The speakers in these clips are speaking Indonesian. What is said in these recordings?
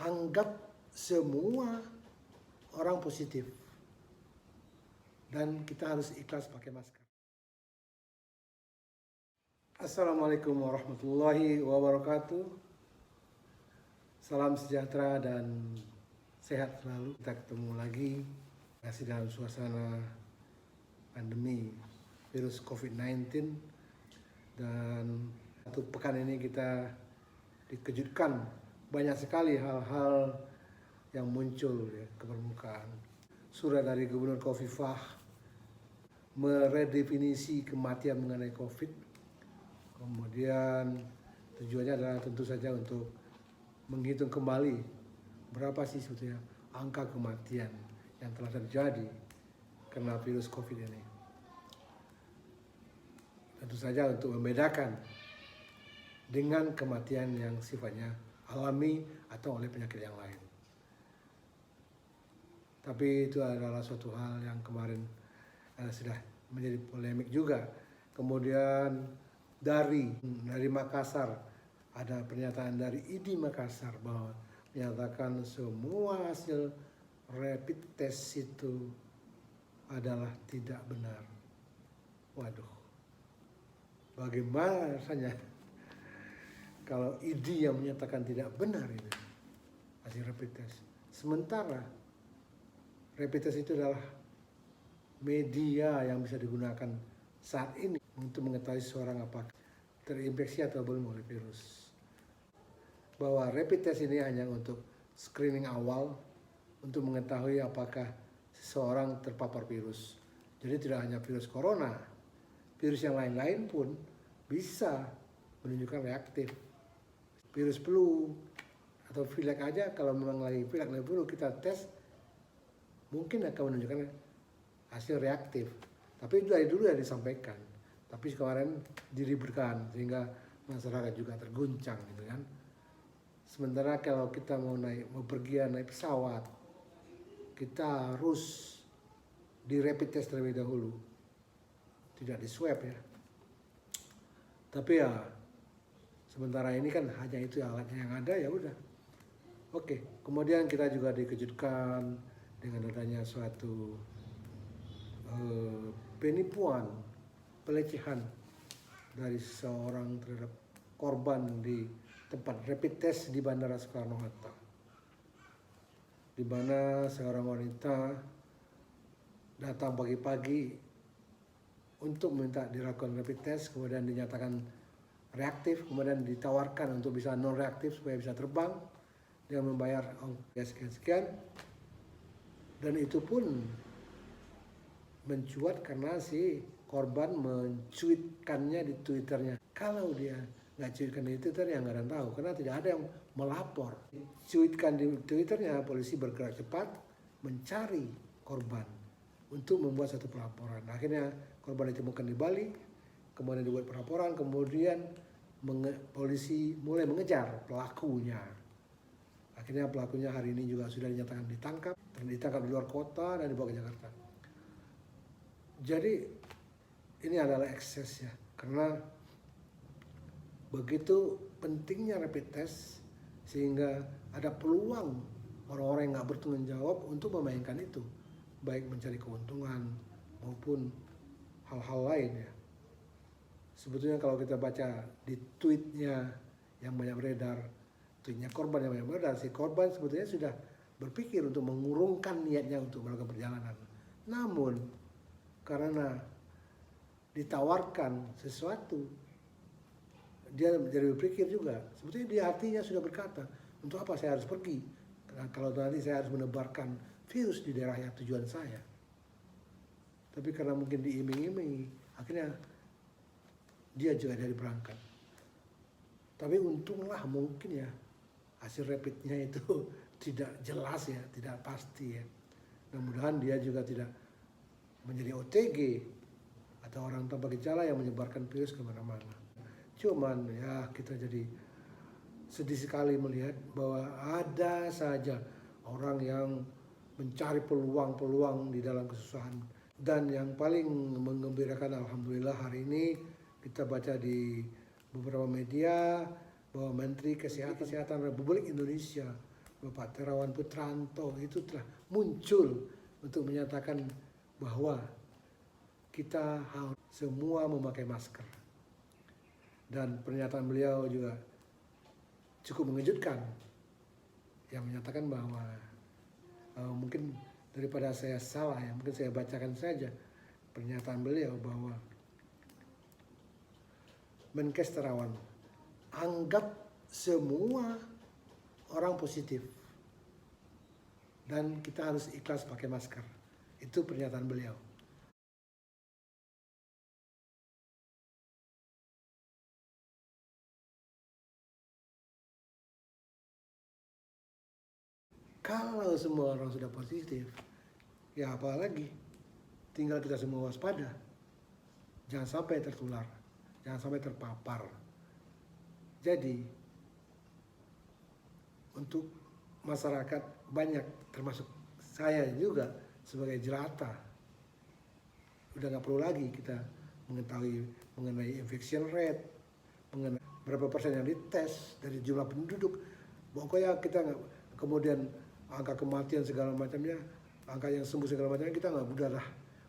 anggap semua orang positif. Dan kita harus ikhlas pakai masker. Assalamualaikum warahmatullahi wabarakatuh. Salam sejahtera dan sehat selalu. Kita ketemu lagi masih dalam suasana pandemi virus COVID-19. Dan satu pekan ini kita dikejutkan banyak sekali hal-hal yang muncul ya, ke permukaan. Surat dari Gubernur Khofifah meredefinisi kematian mengenai COVID. Kemudian tujuannya adalah tentu saja untuk menghitung kembali berapa sih sebetulnya angka kematian yang telah terjadi karena virus COVID ini. Tentu saja untuk membedakan dengan kematian yang sifatnya alami atau oleh penyakit yang lain. Tapi itu adalah suatu hal yang kemarin sudah menjadi polemik juga. Kemudian dari Makassar ada pernyataan dari ID Makassar bahwa menyatakan semua hasil rapid test itu adalah tidak benar. Waduh, bagaimana rasanya kalau ID yang menyatakan tidak benar itu hasil rapid test. Sementara rapid test itu adalah media yang bisa digunakan saat ini untuk mengetahui seseorang apakah terinfeksi atau belum oleh virus. Bahwa rapid test ini hanya untuk screening awal untuk mengetahui apakah seseorang terpapar virus. Jadi tidak hanya virus corona, virus yang lain-lain pun bisa menunjukkan reaktif. Virus flu atau pilek aja, kalau memang lagi pilek lagi flu kita tes, mungkin akan menunjukkan hasil reaktif. Tapi itu dari dulu ya disampaikan. Tapi kemarin diributkan sehingga masyarakat juga terguncang gitu kan. Sementara kalau kita mau pergi naik pesawat, kita harus di rapid test terlebih dahulu. Tidak di swab ya. Tapi ya sementara ini kan hanya itu alatnya yang ada, ya udah. Oke, kemudian kita juga dikejutkan dengan adanya suatu penipuan, pelecehan dari seorang terhadap korban di tempat rapid test di Bandara Soekarno-Hatta, di mana seorang wanita datang pagi-pagi untuk minta dilakukan rapid test, kemudian dinyatakan reaktif, kemudian ditawarkan untuk bisa non reaktif supaya bisa terbang dengan membayar sekian-sekian. Dan itu pun mencuat karena si korban mencuitkannya di Twitternya. Kalau dia nggak cuitkan di Twitter, ya nggak ada yang tahu, karena tidak ada yang melapor. Cuitkan di Twitternya, polisi bergerak cepat mencari korban untuk membuat satu pelaporan. Akhirnya korban ditemukan di Bali, kemudian dibuat pelaporan, kemudian polisi mulai mengejar pelakunya. Akhirnya pelakunya hari ini juga sudah dinyatakan ditangkap di luar kota dan dibawa ke Jakarta. Jadi ini adalah ekses ya, karena begitu pentingnya rapid test sehingga ada peluang orang-orang yang nggak bertanggung jawab untuk memainkan itu, baik mencari keuntungan maupun hal-hal lain ya. Sebetulnya kalau kita baca di tweetnya yang banyak beredar, tweetnya korban yang banyak beredar, si korban sebetulnya sudah berpikir untuk mengurungkan niatnya untuk melakukan perjalanan. Namun karena ditawarkan sesuatu, dia jadi berpikir juga. Sebetulnya di hatinya sudah berkata, untuk apa saya harus pergi? Karena kalau nanti saya harus menebarkan virus di daerah yang tujuan saya. Tapi karena mungkin diiming-imingi, akhirnya dia juga jadi berangkat. Tapi untunglah mungkin ya hasil rapidnya itu tidak jelas ya, tidak pasti ya. Mudah-mudahan dia juga tidak menjadi OTG atau orang tanpa gejala yang menyebarkan virus kemana-mana. Cuman ya kita jadi sedih sekali melihat bahwa ada saja orang yang mencari peluang-peluang di dalam kesusahan. Dan yang paling menggembirakan, alhamdulillah hari ini kita baca di beberapa media bahwa Menteri Kesehatan Republik Indonesia Bapak Terawan Putranto itu telah muncul untuk menyatakan bahwa kita harus semua memakai masker. Dan pernyataan beliau juga cukup mengejutkan, yang menyatakan bahwa mungkin daripada saya salah ya, mungkin saya bacakan saja pernyataan beliau bahwa Menkes Terawan, anggap semua orang positif dan kita harus ikhlas pakai masker. Itu pernyataan beliau. Kalau semua orang sudah positif, ya apalagi tinggal kita semua waspada. Jangan sampai tertular, jangan sampai terpapar. Jadi untuk masyarakat banyak, termasuk saya juga sebagai jelata, udah nggak perlu lagi kita mengetahui mengenai infection rate, mengenai berapa persen yang dites dari jumlah penduduk. Pokoknya kita nggak, kemudian angka kematian segala macamnya, angka yang sembuh segala macamnya, kita nggak,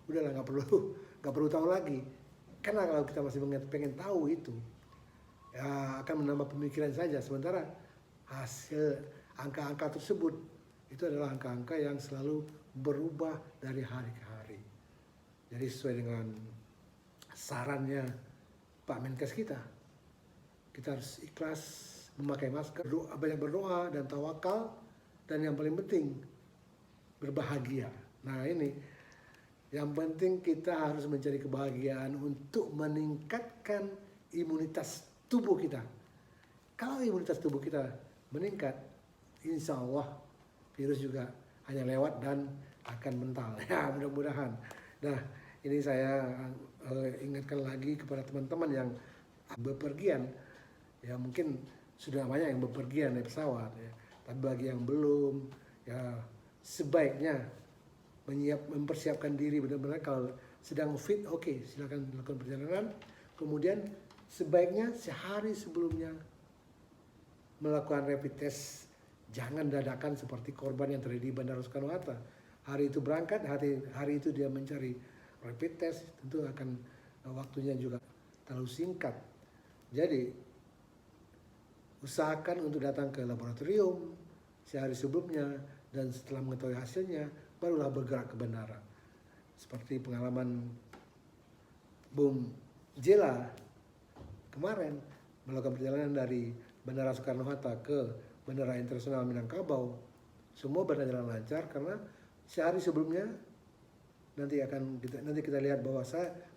udahlah nggak perlu tahu lagi. Karena kalau kita masih pengen tahu itu, ya akan menambah pemikiran saja. Sementara hasil angka-angka tersebut itu adalah angka-angka yang selalu berubah dari hari ke hari. Jadi sesuai dengan sarannya Pak Menkes kita harus ikhlas memakai masker, banyak berdoa dan tawakal, dan yang paling penting berbahagia. Nah ini yang penting, kita harus mencari kebahagiaan untuk meningkatkan imunitas tubuh kita. Kalau imunitas tubuh kita meningkat, insya Allah virus juga hanya lewat dan akan mental. Ya mudah-mudahan. Nah ini saya ingatkan lagi kepada teman-teman yang bepergian. Ya mungkin sudah banyak yang bepergian naik pesawat. Ya. Tapi bagi yang belum, ya sebaiknya mempersiapkan diri benar-benar. Kalau sedang fit, oke, silakan lakukan perjalanan. Kemudian sebaiknya sehari sebelumnya melakukan rapid test. Jangan dadakan seperti korban yang terjadi di Bandara Soekarno-Hatta. Hari itu berangkat, hari itu dia mencari rapid test, tentu akan waktunya juga terlalu singkat. Jadi usahakan untuk datang ke laboratorium sehari sebelumnya, dan setelah mengetahui hasilnya barulah bergerak ke bandara. Seperti pengalaman Bung Jela kemarin melakukan perjalanan dari Bandara Soekarno-Hatta ke Bandara Internasional Minangkabau, semua berjalan lancar karena sehari sebelumnya nanti kita lihat bahwa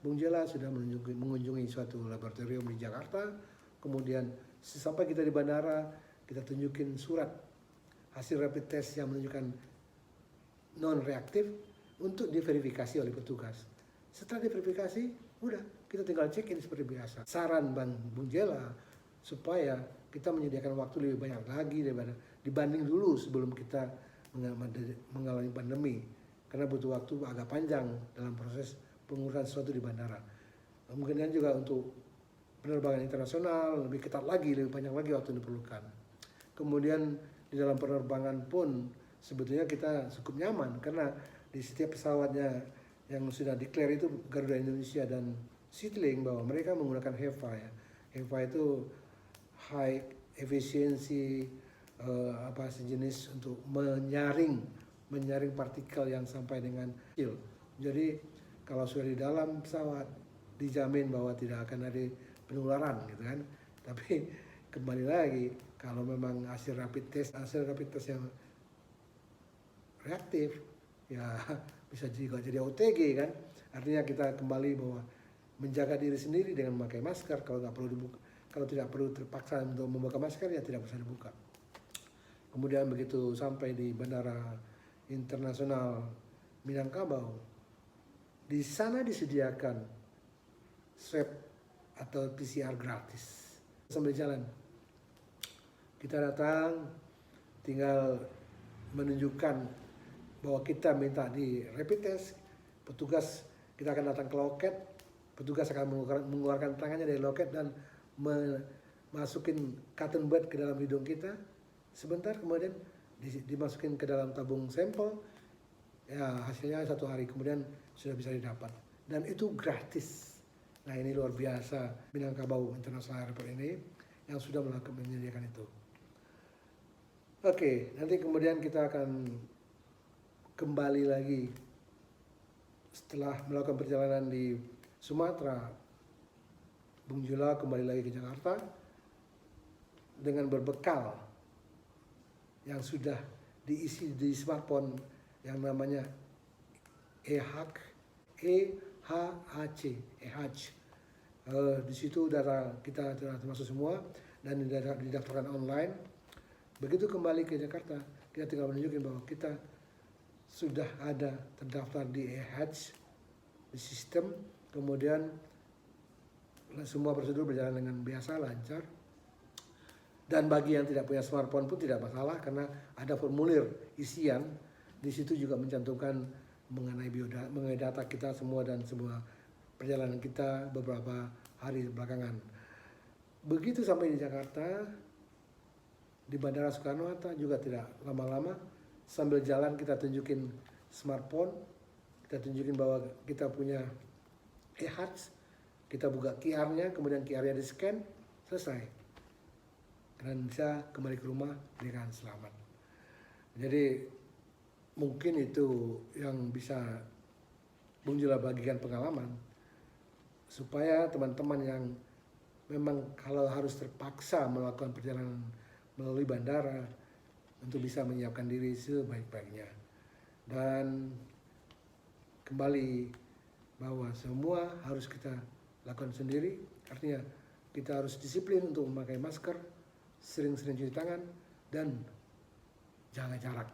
Bung Jela sudah mengunjungi suatu laboratorium di Jakarta. Kemudian sampai kita di bandara, kita tunjukin surat hasil rapid test yang menunjukkan non reaktif untuk diverifikasi oleh petugas. Setelah diverifikasi, udah kita tinggal check in seperti biasa. Saran Bung Jela supaya kita menyediakan waktu lebih banyak lagi dibanding dulu sebelum kita mengalami pandemi, karena butuh waktu agak panjang dalam proses pengurusan sesuatu di bandara. Kemungkinan juga untuk penerbangan internasional lebih ketat lagi, lebih panjang lagi waktu yang diperlukan. Kemudian di dalam penerbangan pun sebetulnya kita cukup nyaman, karena di setiap pesawatnya yang sudah declare itu Garuda Indonesia dan Citylink bahwa mereka menggunakan HEPA ya. HEPA itu high efficiency sejenis untuk menyaring partikel yang sampai dengan kecil. Jadi kalau sudah di dalam pesawat dijamin bahwa tidak akan ada penularan gitu kan. Tapi kembali lagi, kalau memang hasil rapid test yang reaktif, ya bisa juga jadi OTG kan. Artinya kita kembali bahwa menjaga diri sendiri dengan memakai masker. Kalau tidak perlu terpaksa untuk membuka masker, ya tidak usah dibuka. Kemudian begitu sampai di Bandara Internasional Minangkabau, di sana disediakan swab atau PCR gratis. Sambil jalan, kita datang, tinggal menunjukkan bahwa kita minta di rapid test. Petugas, kita akan datang ke loket, petugas akan mengeluarkan tangannya dari loket dan masukin cotton bud ke dalam hidung kita. Sebentar kemudian dimasukin ke dalam tabung sampel, ya hasilnya 1 hari kemudian sudah bisa didapat, dan itu gratis. Nah, ini luar biasa Minangkabau International Airport ini yang sudah menyediakan itu. Oke, nanti kemudian kita akan kembali lagi setelah melakukan perjalanan di Sumatera. Bung Jula kembali lagi ke Jakarta dengan berbekal yang sudah diisi di smartphone yang namanya EHAC. Di situ data kita termasuk semua dan didaftarkan online. Begitu kembali ke Jakarta, kita tinggal menunjukkan bahwa kita sudah ada terdaftar di EHAC, di sistem, kemudian semua prosedur berjalan dengan biasa, lancar. Dan bagi yang tidak punya smartphone pun tidak masalah karena ada formulir isian. Di situ juga mencantumkan mengenai data kita semua dan semua perjalanan kita beberapa hari belakangan. Begitu sampai di Jakarta, di Bandara Soekarno-Hatta juga tidak lama-lama, sambil jalan kita tunjukin smartphone, kita tunjukin bahwa kita punya EHAC, kita buka QR-nya, kemudian QR-nya di-scan, selesai. Dan bisa kembali ke rumah dengan selamat. Jadi mungkin itu yang bisa Bung Jula bagikan pengalaman, supaya teman-teman yang memang kalau harus terpaksa melakukan perjalanan melalui bandara untuk bisa menyiapkan diri sebaik-baiknya. Dan kembali bahwa semua harus kita lakukan sendiri, artinya kita harus disiplin untuk memakai masker, sering-sering cuci tangan, dan jaga jarak.